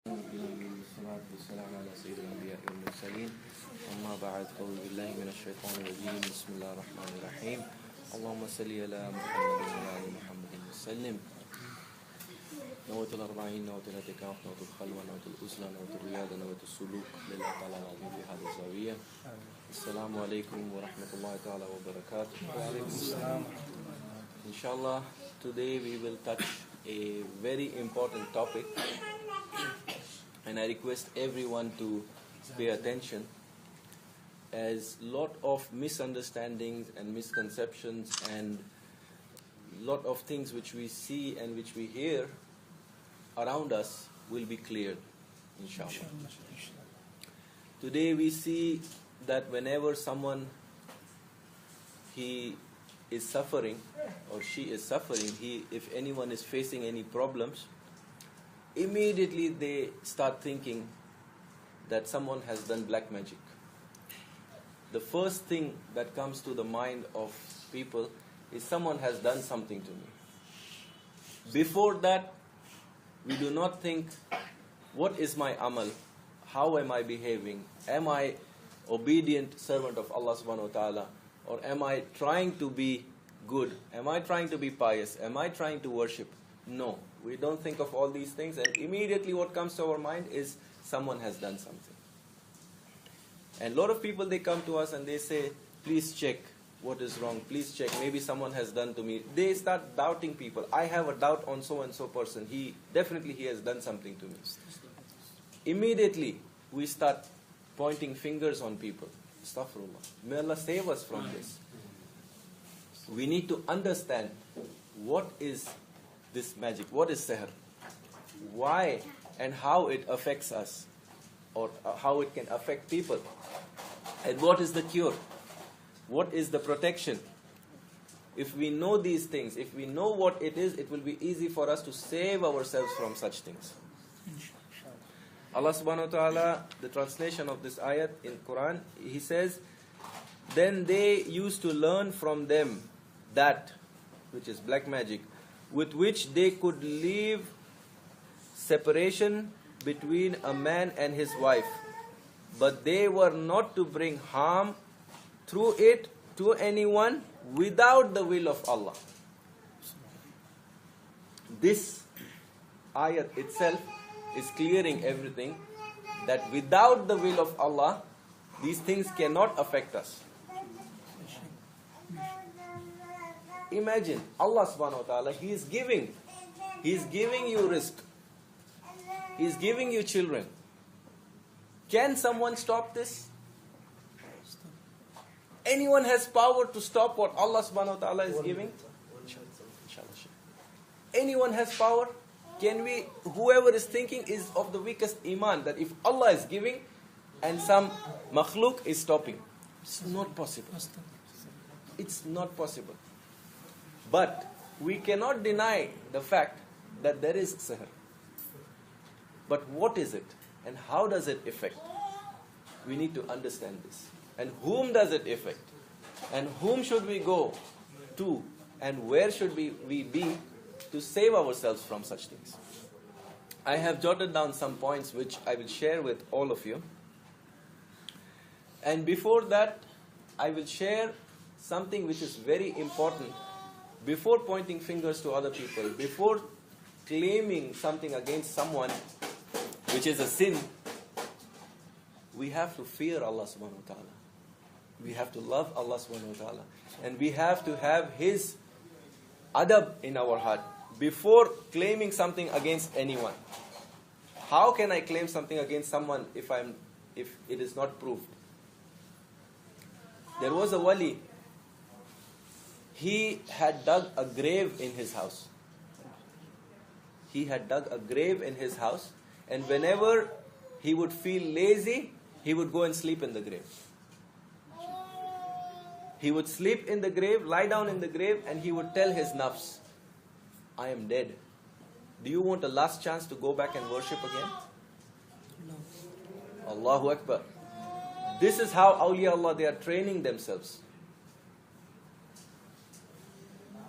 والصلاة والسلام على سيد الأنبياء والمرسلين أما بعد أعوذ بالله من الشيطان الرجيم بسم الله الرحمن الرحيم اللهم صل على محمد وعلى آل محمد وسلم نوة الأربعين نوة الاعتكاف نوة الخلوة نوة الأسلة نوة الرياضة نوة السلوك لله تعالى العظيم في هذه الزاوية. السلام عليكم ورحمة الله تعالى وبركاته. وعليكم السلام. Inshallah, today we will touch a very important topic, and I request everyone to pay attention, as lot of misunderstandings and misconceptions and lot of things which we see and which we hear around us will be cleared, inshallah. Today we see that whenever someone he is suffering or she is suffering, if anyone is facing any problems, immediately they start thinking that someone has done black magic. The first thing that comes to the mind of people is someone has done something to me. Before that, we do not think, what is my amal? How am I behaving? Am I obedient servant of Allah subhanahu wa ta'ala? Or am I trying to be good? Am I trying to be pious? Am I trying to worship? No, we don't think of all these things, and immediately what comes to our mind is someone has done something. And a lot of people, they come to us and they say, please check what is wrong, please check, maybe someone has done to me. They start doubting people. I have a doubt on so and so person, he has done something to me. Immediately we start pointing fingers on people. Astaghfirullah. May Allah save us from this. We need to understand what is this magic, what is sihr, why and how it affects us, or how it can affect people, and what is the cure, what is the protection. If we know these things, if we know what it is, it will be easy for us to save ourselves from such things. Allah subhanahu wa ta'ala, the translation of this ayat in Quran, He says, then they used to learn from them that, which is black magic, with which they could leave separation between a man and his wife, but they were not to bring harm through it to anyone without the will of Allah. This ayat itself is clearing everything, that without the will of Allah, these things cannot affect us. Imagine, Allah subhanahu wa ta'ala, He is giving you rizq, He is giving you children. Can someone stop this? Anyone has power to stop what Allah subhanahu wa ta'ala is giving? Anyone has power? Can we, whoever is thinking is of the weakest iman, that if Allah is giving and some makhluk is stopping, it's not possible. It's not possible. But we cannot deny the fact that there is sihr. But what is it and how does it affect? We need to understand this. And whom does it affect? And whom should we go to? And where should we be to save ourselves from such things? I have jotted down some points which I will share with all of you. And before that, I will share something which is very important. Before pointing fingers to other people, before claiming something against someone which is a sin, we have to fear Allah subhanahu wa ta'ala. We have to love Allah subhanahu wa ta'ala. And we have to have His adab in our heart before claiming something against anyone. How can I claim something against someone if it is not proved? There was a wali. He had dug a grave in his house. He had dug a grave in his house, and whenever he would feel lazy, he would go and sleep in the grave. He would sleep in the grave, lie down in the grave, and he would tell his nafs, I am dead. Do you want a last chance to go back and worship again? No. Allahu Akbar. This is how awliya Allah, they are training themselves.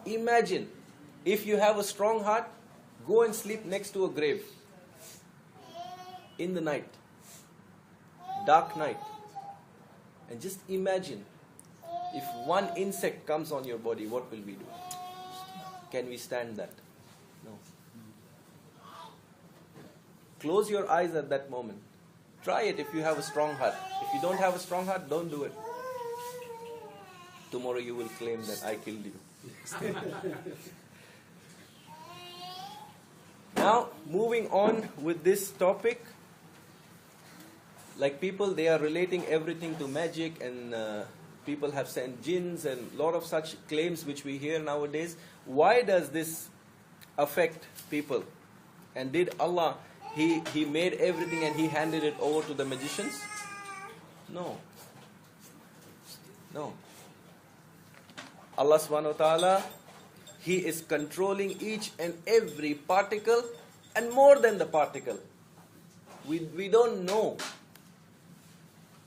Imagine, if you have a strong heart, go and sleep next to a grave. in the night, dark night, and just imagine if one insect comes on your body, what will we do? Can we stand that? No. Close your eyes at that moment. Try it if you have a strong heart. If you don't have a strong heart, don't do it. Tomorrow you will claim that I killed you. Now, moving on with this topic, like people, they are relating everything to magic, and people have sent jinns and a lot of such claims which we hear nowadays. Why does this affect people? And did Allah, He made everything and He handed it over to the magicians? No. No. Allah subhanahu wa ta'ala, He is controlling each and every particle, and more than the particle. We don't know.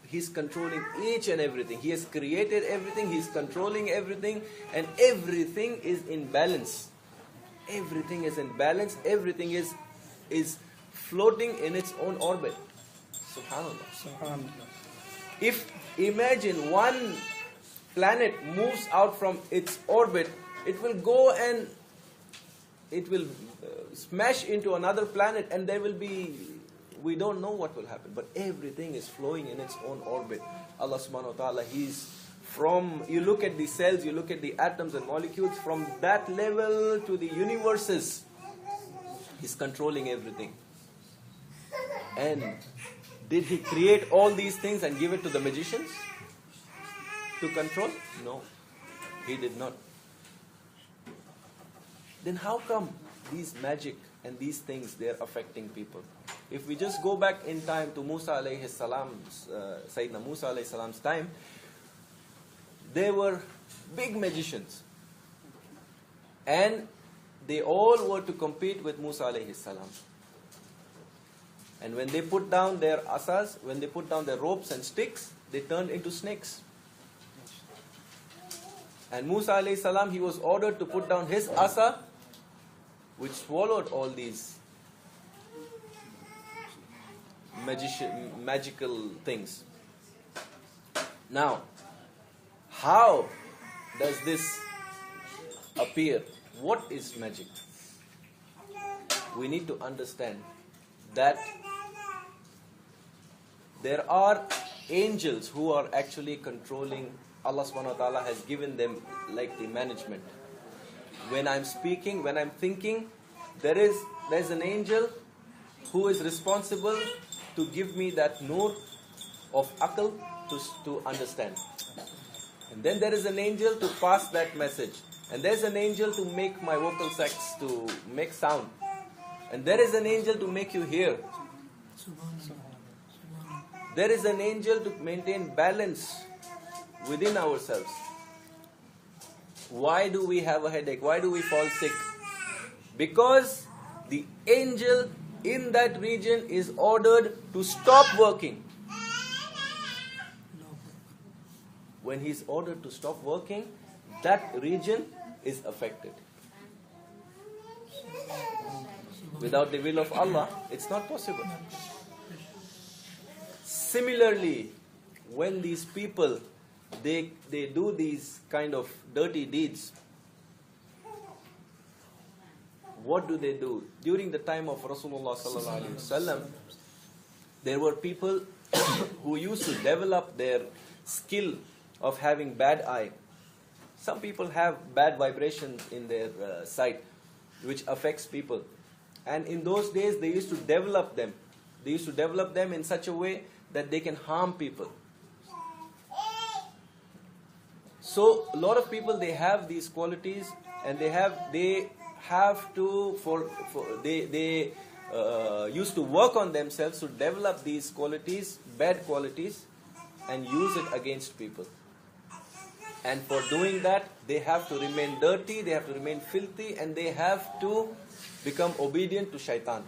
He's controlling each and everything. He has created everything. He's controlling everything. And everything is in balance. Everything is in balance. Everything is floating in its own orbit. Subhanallah. Subhanallah. If imagine one planet moves out from its orbit, it will go and it will smash into another planet, and there will be, we don't know what will happen, but everything is flowing in its own orbit. Allah subhanahu wa ta'ala, He's from, you look at the cells, you look at the atoms and molecules, from that level to the universes, He's controlling everything. And did He create all these things and give it to the magicians to control? No, He did not. Then how come these magic and these things, they're affecting people? If we just go back in time to Musa alayhi salam's, Sayyidina Musa alayhi salam's time, they were big magicians. And they all were to compete with Musa alayhi salam. And when they put down their asas, when they put down their ropes and sticks, they turned into snakes. And Musa alayhi salam, he was ordered to put down his asa, which swallowed all these magical things. Now, how does this appear? What is magic? We need to understand that there are angels who are actually controlling. Allah subhanahu wa ta'ala has given them like the management. When I'm speaking, when I'm thinking, there's an angel who is responsible to give me that nur of aql to understand. And then there is an angel to pass that message. And there's an angel to make my vocal sacs to make sound. And there is an angel to make you hear. There is an angel to maintain balance within ourselves. Why do we have a headache? Why do we fall sick? Because the angel in that region is ordered to stop working. When he's ordered to stop working, that region is affected. Without the will of Allah, it's not possible. Similarly, when these people, they do these kind of dirty deeds, what do? During the time of Rasulullah sallallahu alaihi wasallam, there were people who used to develop their skill of having bad eye. Some people have bad vibrations in their sight, which affects people. And in those days, they used to develop them. They used to develop them in such a way that they can harm people. So a lot of people, they have these qualities, and they used to work on themselves to develop these qualities, bad qualities, and use it against people. And for doing that, they have to remain dirty, they have to remain filthy, and they have to become obedient to shaitan.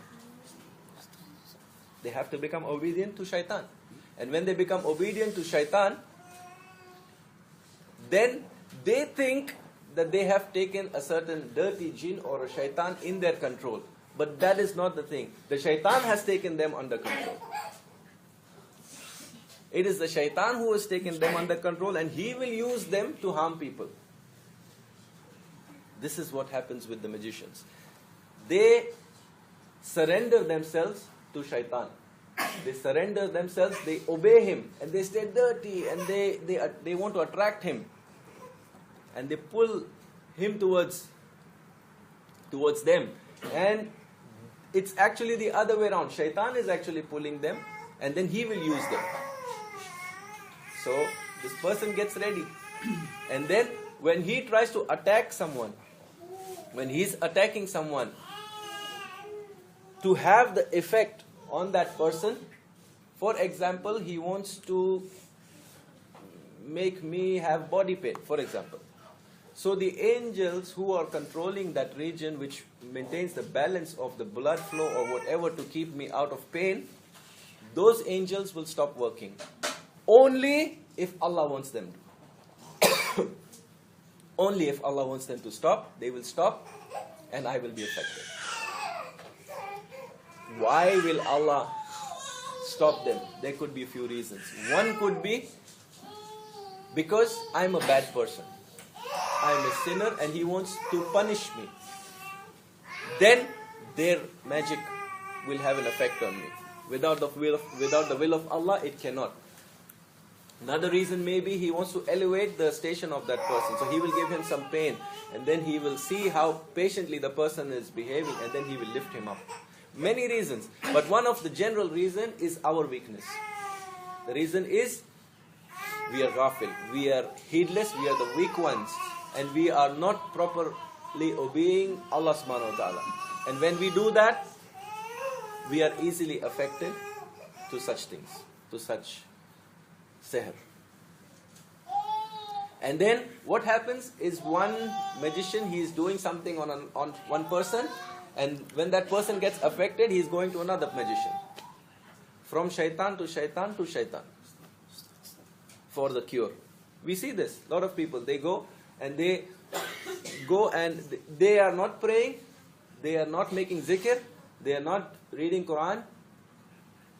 They have to become obedient to shaitan. And when they become obedient to shaitan, then they think that they have taken a certain dirty jinn or a shaitan in their control. But that is not the thing. The shaitan has taken them under control. It is the shaitan who has taken them under control, and he will use them to harm people. This is what happens with the magicians. They surrender themselves to shaitan. They surrender themselves, they obey him, and they stay dirty, and they want to attract him. And they pull him towards them. And it's actually the other way around. Shaitan is actually pulling them, and then he will use them. So this person gets ready. And then when he tries to attack someone, when he's attacking someone, to have the effect on that person, for example, he wants to make me have body pain, for example. So the angels who are controlling that region which maintains the balance of the blood flow or whatever to keep me out of pain, those angels will stop working. Only if Allah wants them to. Only if Allah wants them to stop, they will stop, and I will be affected. Why will Allah stop them? There could be a few reasons. One could be because I'm a bad person. I'm a sinner and He wants to punish me. Then their magic will have an effect on me. Without the will of Allah, it cannot. Another reason may be He wants to elevate the station of that person. So He will give him some pain, and then He will see how patiently the person is behaving, and then He will lift him up. Many reasons. But one of the general reason is our weakness. The reason is we are ghafil, we are heedless, we are the weak ones, and we are not properly obeying Allah subhanahu wa ta'ala. And when we do that, we are easily affected to such things, to such sihr. And then what happens is one magician, he is doing something on one person, and when that person gets affected, he is going to another magician. From shaitan to shaitan to shaitan for the cure. We see this. A lot of people, they go and they are not praying, they are not making zikr, they are not reading Quran,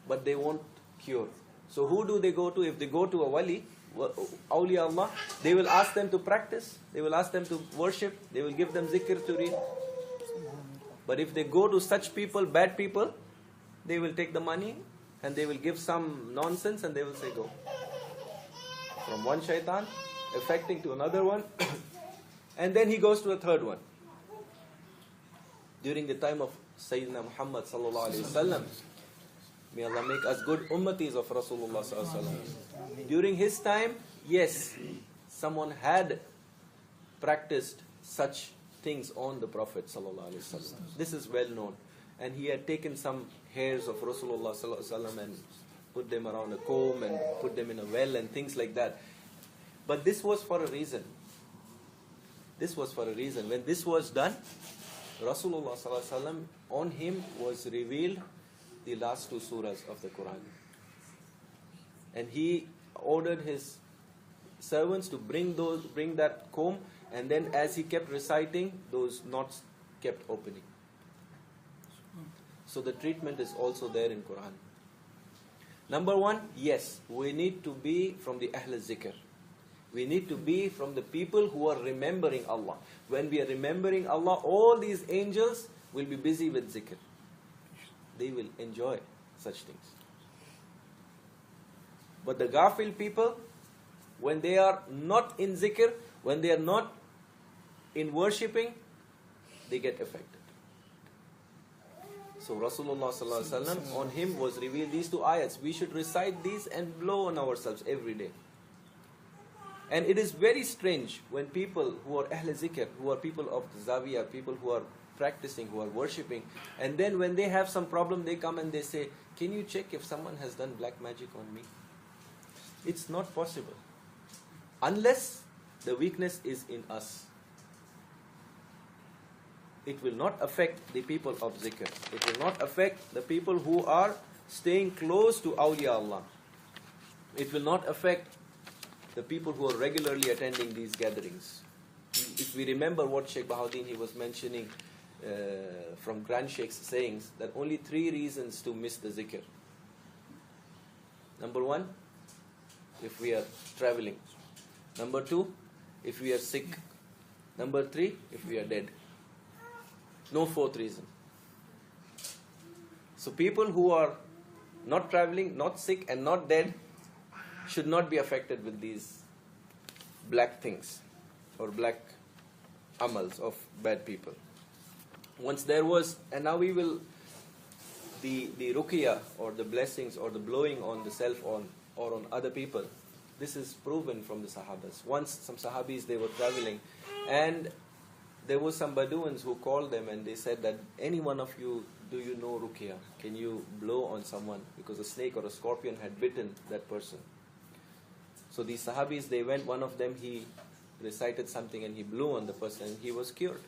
but they want cure. So who do they go to? If they go to a wali, awliya Allah, they will ask them to practice, they will ask them to worship, they will give them zikr to read. But if they go to such people, bad people, they will take the money and they will give some nonsense and they will say go. From one shaitan affecting to another one, and then he goes to a third one. During the time of Sayyidina Muhammad sallallahu alaihi wasallam, may Allah make us good ummatis of Rasulullah sallallahu alaihi wasallam. During his time, yes, someone had practiced such things on the Prophet sallallahu alaihi wasallam. This is well known, and he had taken some hairs of Rasulullah sallallahu alaihi wasallam and put them around a comb and put them in a well and things like that. But this was for a reason. This was for a reason. When this was done, Rasulullah sallallahu alaihi wasallam, on him was revealed the last two surahs of the Quran. And he ordered his servants to bring that comb, and then as he kept reciting, those knots kept opening. So the treatment is also there in Quran. Number one, yes, we need to be from the Ahl al-Zikr. We need to be from the people who are remembering Allah. When we are remembering Allah, all these angels will be busy with zikr. They will enjoy such things. But the ghafil people, when they are not in zikr, when they are not in worshipping, they get affected. So Rasulullah sallallahu alaihi wasallam, on him was revealed these two ayats. We should recite these and blow on ourselves every day. And it is very strange when people who are Ahl Zikr, who are people of the Zawiyah, people who are practicing, who are worshipping, and then when they have some problem, they come and they say, can you check if someone has done black magic on me? It's not possible. Unless the weakness is in us. It will not affect the people of Zikr. It will not affect the people who are staying close to Awliya Allah. It will not affect the people who are regularly attending these gatherings. If we remember what Shaykh Bahauddin he was mentioning from Grand Sheikh's sayings that only 3 reasons to miss the zikr. Number 1, if we are traveling. Number 2, if we are sick. Number 3, if we are dead. No 4th reason. So people who are not traveling, not sick and not dead should not be affected with these black things or black amals of bad people. Once there was, and now we will, the ruqya or the blessings or the blowing on the self or on other people, this is proven from the Sahabas. Once some Sahabis, they were traveling and there were some Bedouins who called them and they said that any one of you, do you know ruqya? Can you blow on someone? Because a snake or a scorpion had bitten that person. So these Sahabis, they went, one of them, he recited something and he blew on the person and he was cured.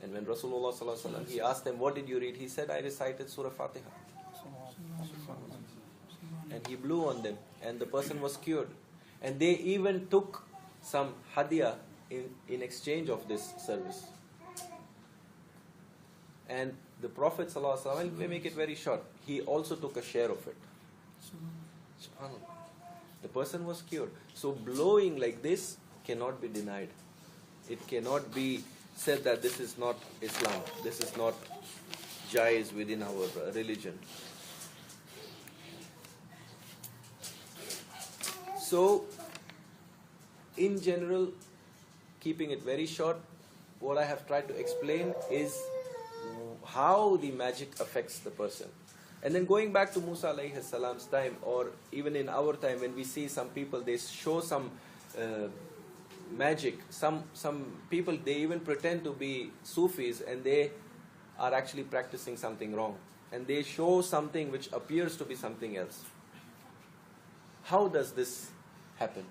And when Rasulullah sallallahu alaihi wasallam, he asked them, what did you read? He said, I recited Surah Fatiha. And he blew on them and the person was cured. And they even took some hadiyah in exchange of this service. And the Prophet sallallahu alaihi wasallam, we make it very short, he also took a share of it. SubhanAllah. The person was cured. So blowing like this cannot be denied. It cannot be said that this is not Islam, this is not jaiz within our religion. So, in general, keeping it very short, what I have tried to explain is how the magic affects the person. And then going back to Musa alayhi salam's time, or even in our time, when we see some people, they show some magic. Some people, they even pretend to be Sufis and they are actually practicing something wrong. And they show something which appears to be something else. How does this happen?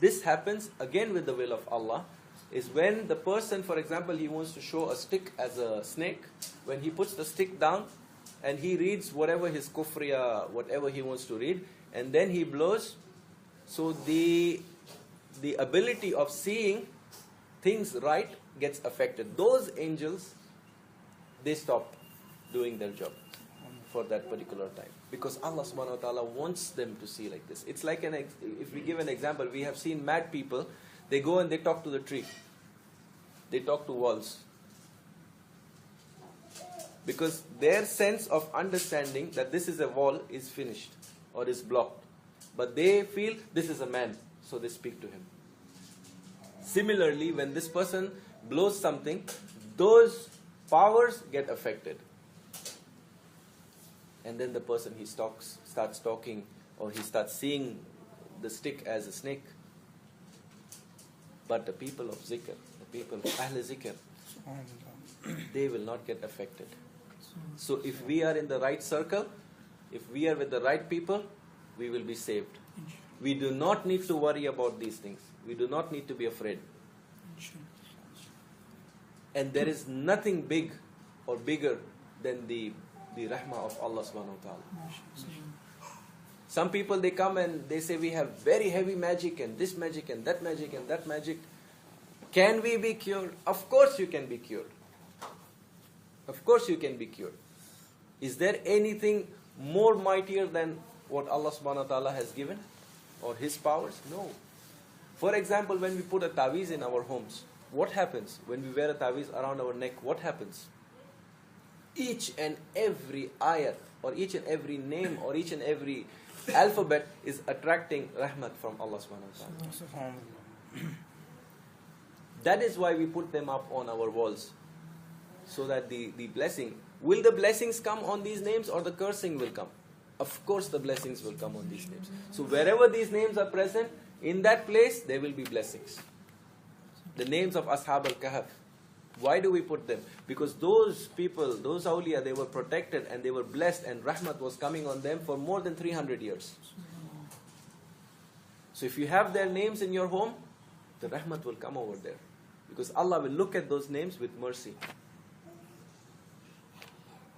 This happens again with the will of Allah, is when the person, for example, he wants to show a stick as a snake. When he puts the stick down and he reads whatever his kufriya, whatever he wants to read, and then he blows, so the ability of seeing things right gets affected. Those angels, they stop doing their job for that particular time, because Allah subhanahu wa ta'ala wants them to see like this. It's like if we give an example, we have seen mad people, they go and they talk to the tree, they talk to walls, because their sense of understanding that this is a wall is finished or is blocked, but they feel this is a man, so they speak to him. Similarly, when this person blows something, those powers get affected. And then the person, he starts talking, or he starts seeing the stick as a snake. But the people of zikr, the people of Ahl zikr, they will not get affected. So if we are in the right circle, if we are with the right people, we will be saved. We do not need to worry about these things. We do not need to be afraid. And there is nothing big or bigger than the rahmah of Allah subhanahu wa ta'ala. Some people, they come and they say we have very heavy magic and this magic and that magic and that magic. Can we be cured? Of course you can be cured. Of course you can be cured. Is there anything more mightier than what Allah subhanahu wa ta'ala has given? Or His powers? No. For example, when we put a taweez in our homes, what happens? When we wear a taweez around our neck, what happens? Each and every ayat, or each and every name, or each and every alphabet is attracting rahmat from Allah subhanahu wa ta'ala. That is why we put them up on our walls, so that the blessing, will the blessings come on these names or the cursing will come? Of course the blessings will come on these names. So wherever these names are present, in that place there will be blessings. The names of Ashab al-Kahf, why do we put them? Because those people, those awliya, they were protected and they were blessed, and rahmat was coming on them for more than 300 years. So if you have their names in your home, the rahmat will come over there, because Allah will look at those names with mercy.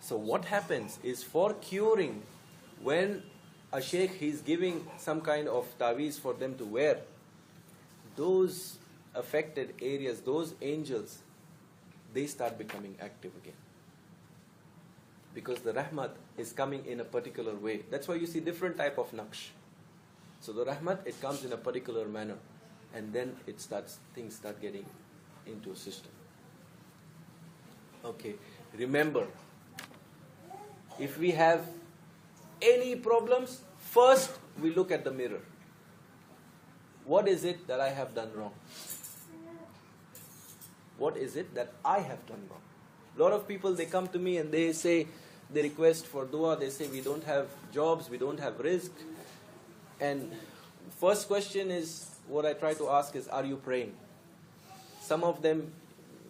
So what happens is, for curing, when a sheikh, he's giving some kind of taweez for them to wear, those affected areas, those angels, they start becoming active again. Because the rahmat is coming in a particular way. That's why you see different type of naqsh. So the rahmat, it comes in a particular manner, and then things start getting into a system. Okay, remember, if we have any problems, first we look at the mirror. What is it that I have done wrong? What is it that I have done wrong? A lot of people, they come to me and they say, they request for dua, they say we don't have jobs, we don't have rizq. And first question is, what I try to ask is, are you praying? Some of them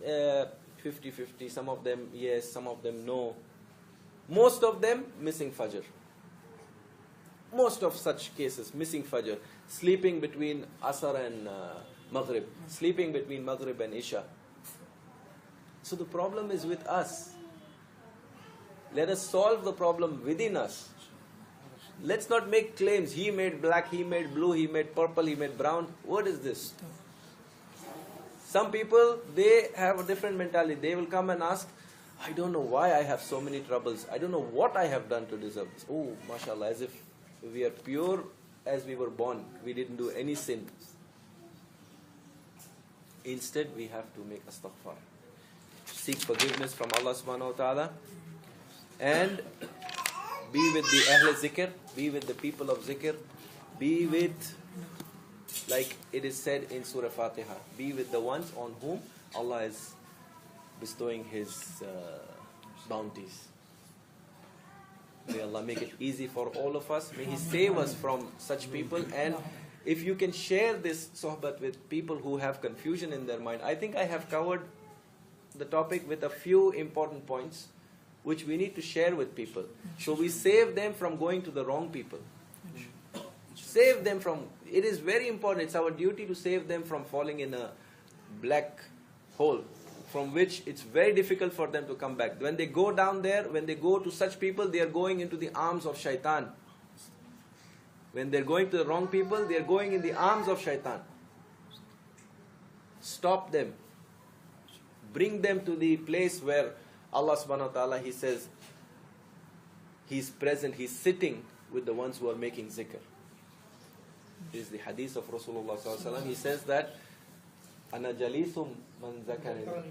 50-50, some of them yes, some of them no. Most of them missing fajr. Most of such cases, missing fajr. Sleeping between asr and maghrib. Sleeping between maghrib and isha. So the problem is with us. Let us solve the problem within us. Let's not make claims. He made black, he made blue, he made purple, he made brown. What is this? Some people, they have a different mentality. They will come and ask, I don't know why I have so many troubles. I don't know what I have done to deserve this. Oh, mashallah, as if we are pure as we were born. We didn't do any sin. Instead, we have to make astaghfar. Seek forgiveness from Allah subhanahu wa ta'ala. And be with the Ahl Zikr, be with the people of Zikr, be with, like it is said in Surah Fatiha, be with the ones on whom Allah is bestowing His bounties. May Allah make it easy for all of us. May He save us from such people. And if you can share this sohbat with people who have confusion in their mind, I think I have covered the topic with a few important points which we need to share with people. So we save them from going to the wrong people. Save them from, it is very important, it's our duty to save them from falling in a black hole from which it's very difficult for them to come back. When they go down there, when they go to such people, they are going into the arms of shaitan. When they're going to the wrong people, they are going in the arms of shaitan. Stop them. Bring them to the place where Allah subhanahu wa ta'ala, He says, He's present, He's sitting with the ones who are making zikr. This is the hadith of Rasulullah sallallahu alaihi wasallam. He says that, Ana jalisum man zakarani.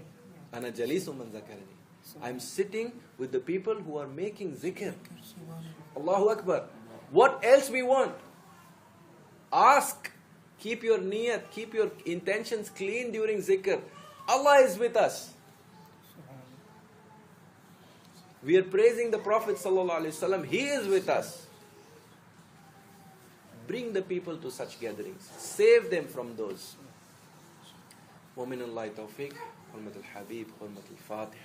Ana jalisum man zakarani. I'm sitting with the people who are making zikr. Allahu Akbar. What else we want? Ask. Keep your niyat, keep your intentions clean during zikr. Allah is with us. We are praising the Prophet sallallahu alaihi wasallam. He is with us. Bring the people to such gatherings. Save them from those. ومن الله توفيق حرمة الحبيب حرمة الفاتح.